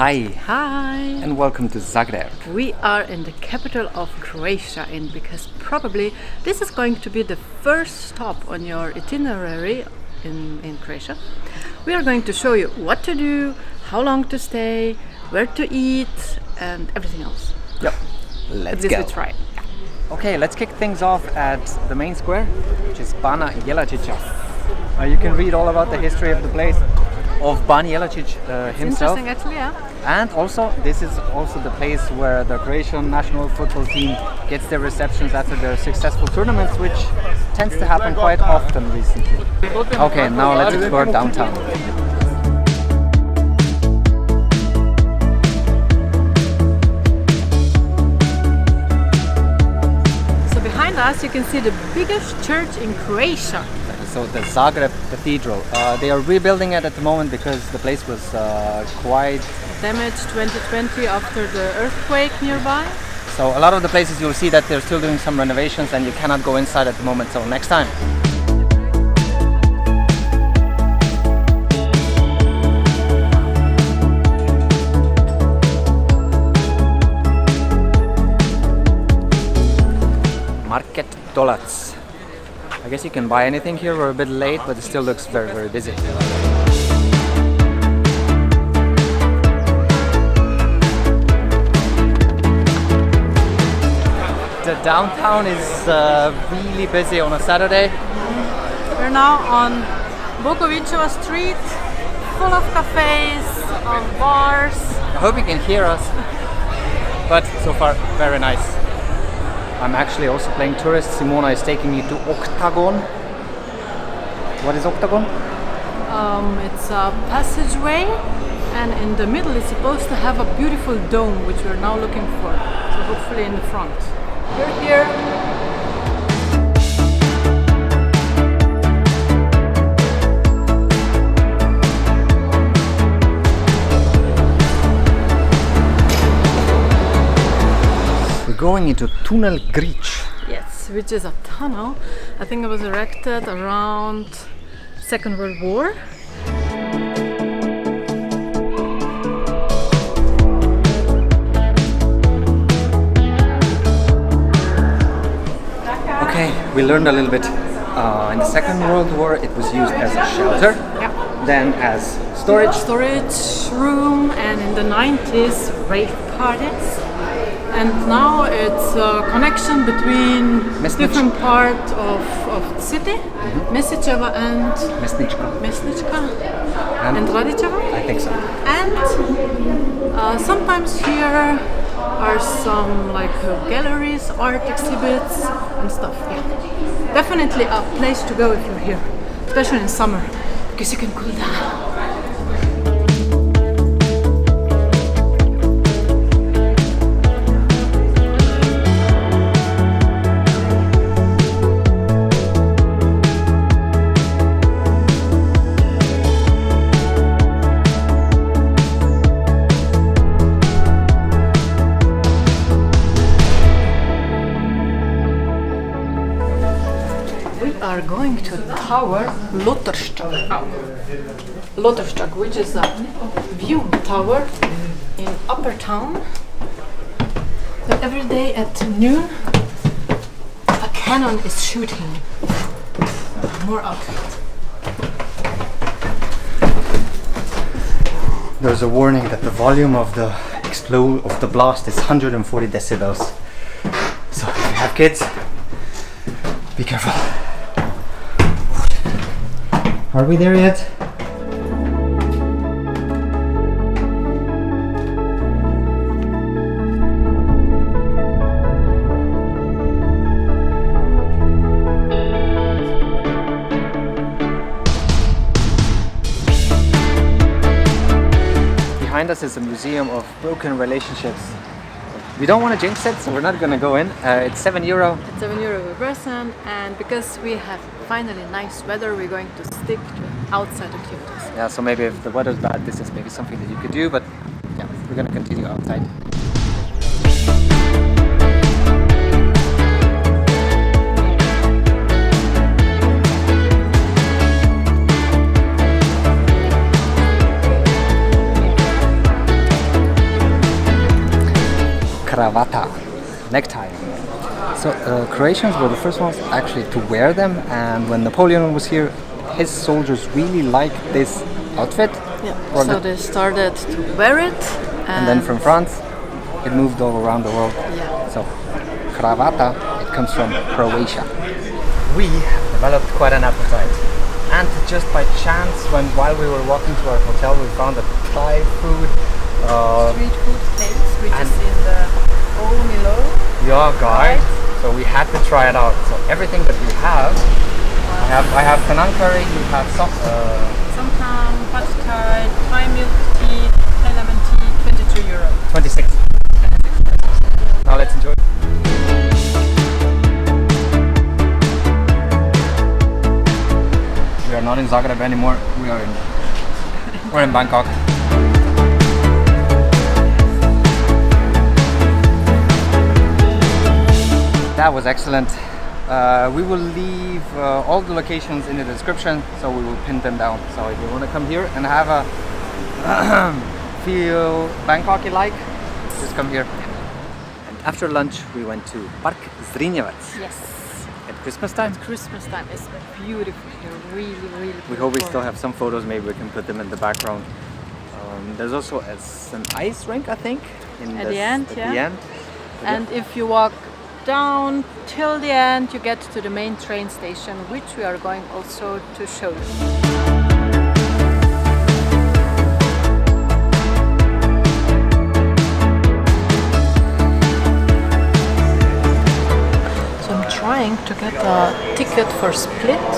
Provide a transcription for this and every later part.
Hi, Hi! and welcome to Zagreb. We are in the capital of Croatia, and because probably this is going to be the first stop on your itinerary in Croatia, we are going to show you what to do, how long to stay, where to eat, and everything else. Yep, let's This go. we try. Okay, let's kick things off at the main square, which is Bana Jelačića. You can read all about the history of the place, of Ban Jelačić himself. Interesting, actually, yeah. And also, this is also the place where the Croatian national football team gets their receptions after their successful tournaments, which tends to happen quite often recently. Okay, now let's explore downtown. So behind us you can see the biggest church in Croatia. So the Zagreb Cathedral. They are rebuilding it at the moment because the place was quite... Damaged 2020 after the earthquake nearby. So a lot of the places you'll see that they're still doing some renovations and you cannot go inside at the moment, so next time. Market Dolac. I guess you can buy anything here. We're a bit late, but it still looks very, very busy. The downtown is really busy on a Saturday. We're now on Bogovićeva Street, full of cafes, of bars. I hope you can hear us, but so far very nice. I'm actually also playing tourist. Simona is taking me to Octagon. What is Octagon? It's a passageway, and in the middle it's supposed to have a beautiful dome, which we're now looking for. So hopefully in the front. We're here. We're going into Tunnel Grič. Yes, which is a tunnel. I think it was erected around Second World War. Okay, we learned a little bit. In the Second World War, it was used as a shelter, then as storage. Storage room, and in the 90s rave parties. And now it's a connection between different parts of the city, Mesićeva and Mesnička. and Radićeva. I think so. And sometimes here are some like galleries, art exhibits and stuff. Yeah. Definitely a place to go if you're here, especially in summer, because you can cool down. Are going to Tower Lotterstag, which is a view tower in Upper Town. So every day at noon, a cannon is shooting more out. There's a warning that the volume of the blast is 140 decibels. So if you have kids, be careful. Are we there yet? Behind us is a museum of broken relationships. We don't want to jinx it, so we're not going to go in. It's €7. It's €7 per person, and because we have finally nice weather, we're going to stick to outside activities. Yeah, so maybe if the weather's bad, this is maybe something that you could do, but yeah, we're going to continue outside. kravata, necktie. So Croatians were the first ones actually to wear them, and when Napoleon was here, his soldiers really liked this outfit. Yeah. So they started to wear it, and then from France, it moved all around the world. Yeah. So kravata, it comes from Croatia. We developed quite an appetite, and just by chance, while we were walking to our hotel, we found a Thai food. Street food place, which is in the Milo. Yeah, guys. So we had to try it out. So everything that we have, I have Penang curry. You have some pad thai, Thai milk tea, Thai lemon tea, €22. 26. Now let's enjoy. We are not in Zagreb anymore. We're in Bangkok. That was excellent. We will leave all the locations in the description, so we will pin them down. So if you want to come here and have a feel Bangkok-like, just come here. And after lunch, we went to Park Zrinjevac. Yes. At Christmas time. At Christmas time, it's beautiful here, really, really beautiful. We hope we still have some photos. Maybe we can put them in the background. There's also an ice rink, I think, at the end. But and if you walk down till the end, you get to the main train station, which we are going also to show you. So I'm trying to get a ticket for Split,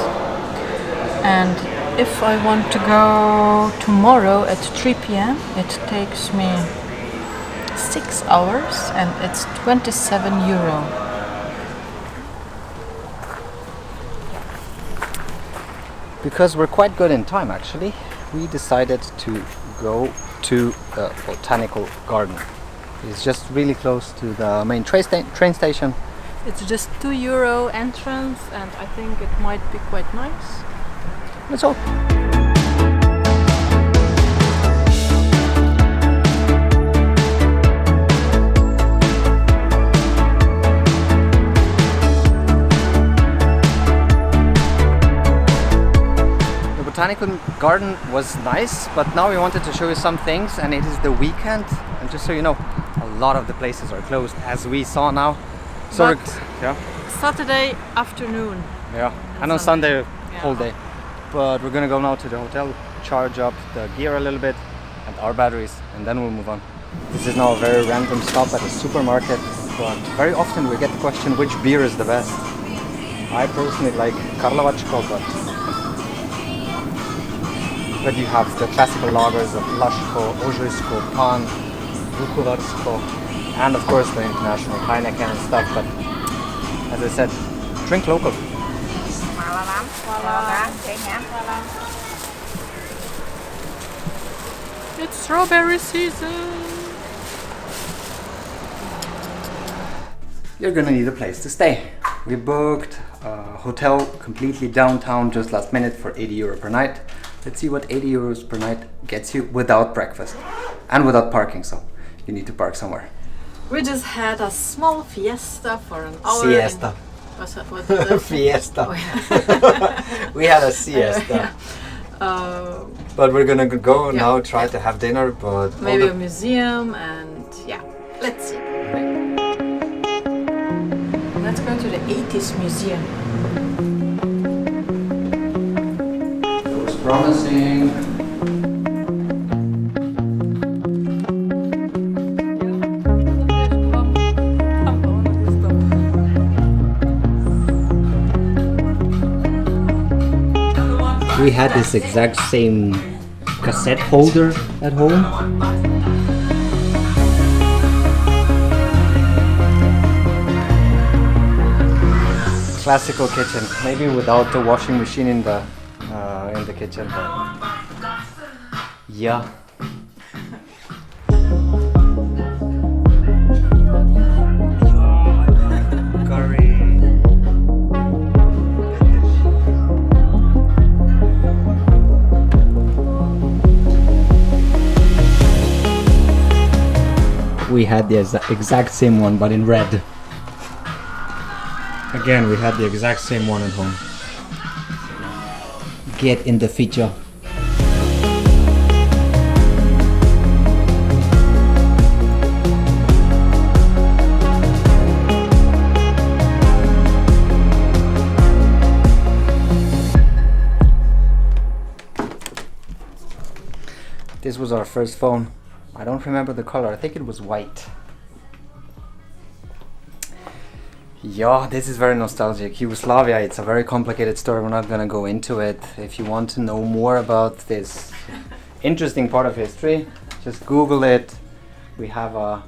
and if I want to go tomorrow at 3 p.m. it takes me 6 hours and it's €27. because we're quite good in time, actually, we decided to go to the botanical garden. It's just really close to the main train station. It's just €2 entrance, and I think it might be quite nice. That's all. Botanical garden was nice, but now we wanted to show you some things, and it is the weekend, and just so you know, a lot of the places are closed, as we saw now. So Saturday afternoon. Yeah, and on Sunday whole day. But we're gonna go now to the hotel, charge up the gear a little bit and our batteries, and then we'll move on. This is now a very random stop at a supermarket, but very often we get the question which beer is the best. I personally like Karlovačko, but you have the classical lagers of Laško, Ožujsko, Pan, Vukovarsko, and of course the international Heineken and stuff. But as I said, drink local. It's strawberry season. You're gonna need a place to stay. We booked a hotel completely downtown just last minute for €80 per night. Let's see what €80 per night gets you without breakfast and without parking, so you need to park somewhere. We just had a small fiesta for an hour. Siesta. Fiesta. Oh, yeah. We had a siesta. But we're gonna go now, try to have dinner, but maybe a museum, and let's see. Let's go to the 80s museum. Promising. We had this exact same cassette holder at home. Classical kitchen, maybe without the washing machine in the kitchen. Yeah. Curry. we had the exact same one, but in red. Again, we had the exact same one at home. Get in the feature. This was our first phone. I don't remember the color. I think it was white. Yeah, this is very nostalgic. Yugoslavia, it's a very complicated story. We're not gonna go into it. If you want to know more about this interesting part of history, just Google it. We have a,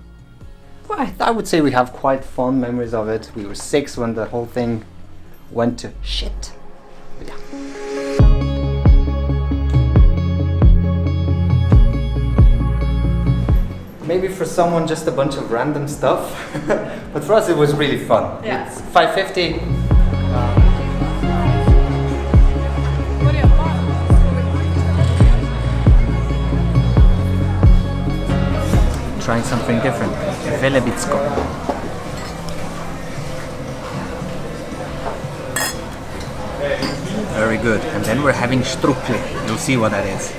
well, I would say we have quite fond memories of it. We were 6 when the whole thing went to shit. But yeah. Maybe for someone just a bunch of random stuff, but for us it was really fun. Yeah. It's 550. Trying something different. Velebitsko. Very good. And then we're having strukli. You'll see what that is.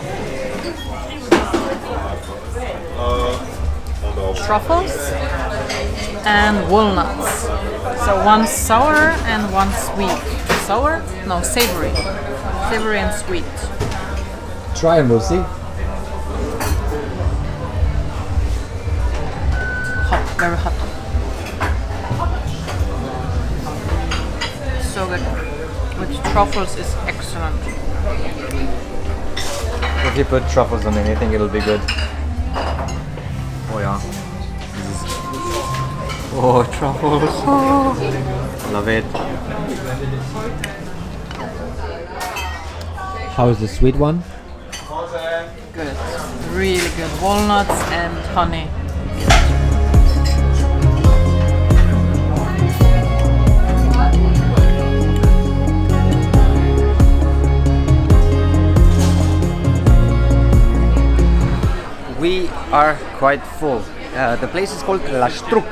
Truffles and walnuts. So one sour and one sweet. Sour? No, savory. Savory and sweet. Try and we'll see. Hot, very hot. So good. With truffles is excellent. If you put truffles on anything, it'll be good. Oh yeah. Oh, truffles. Oh. Love it. How is the sweet one? Good. Really good. Walnuts and honey. We are quite full. The place is called La Struk.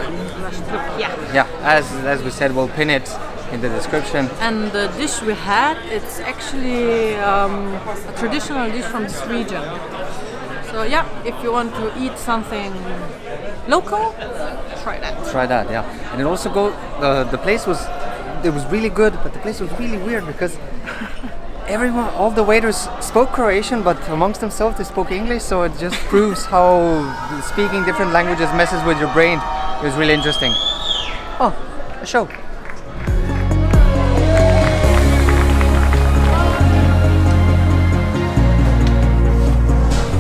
Yeah. Yeah, as we said, we'll pin it in the description. And the dish we had, it's actually a traditional dish from this region. So yeah, if you want to eat something local, try that. Try that, yeah. And it also the place was really good, but the place was really weird because everyone, all the waiters spoke Croatian, but amongst themselves they spoke English, so it just proves how speaking different languages messes with your brain. It was really interesting. Oh, a show.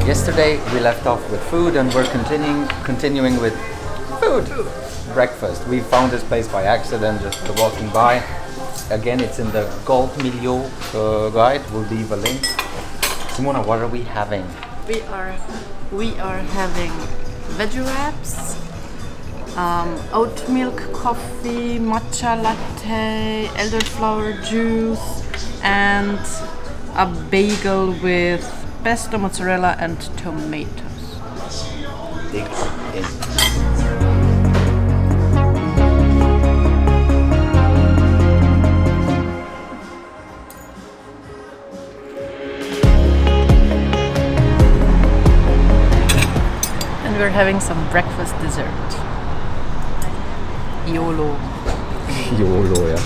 Yesterday we left off with food and we're continuing with food. Breakfast. We found this place by accident, just walking by. Again, it's in the Gold Milieu guide. We'll leave a link. Simona, what are we having? We are having veggie wraps, oat milk coffee, matcha latte, elderflower juice, and a bagel with pesto, mozzarella, and tomatoes. Dig in. And we're having some breakfast dessert. YOLO. YOLO, yeah.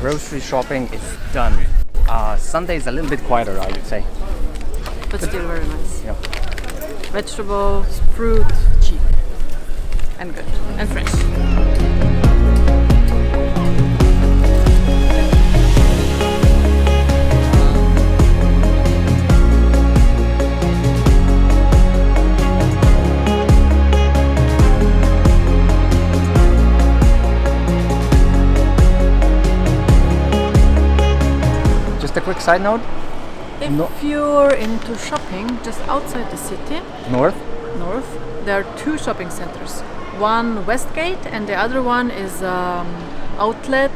Grocery shopping is done. Sunday is a little bit quieter, I would say. But still very nice. Yeah. Vegetables, fruit, cheap. And good. And fresh. Just a quick side note. If you're into shopping just outside the city, North. there are 2 shopping centers. One Westgate and the other one is outlet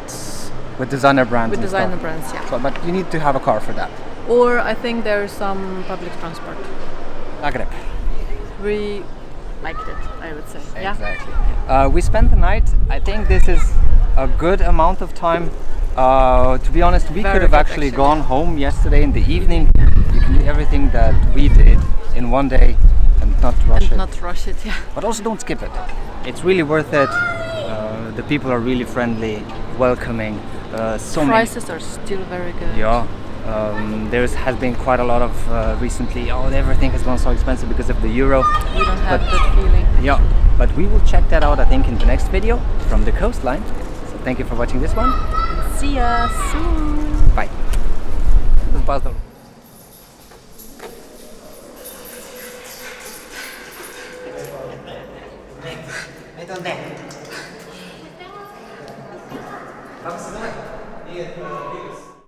With designer brands. With and designer stuff. brands, yeah. So, but you need to have a car for that. Or I think there's some public transport. Zagreb. We liked it, I would say. Exactly. We spent the night. I think this is a good amount of time. To be honest, we Very could have good, actually actually. gone home yesterday in the evening. You can do everything that we did in one day and not rush And it. not rush it, yeah. But also don't skip it. It's really worth it. The people are really friendly, welcoming. So many. Prices are still very good. Yeah. There has been quite a lot of recently. Oh, everything has gone so expensive because of the euro. We don't have But- that feeling. Yeah, but we will check that out, I think, in the next video from the coastline. So thank you for watching this one. See ya soon. Bye. Das war's doch. Vamos lá.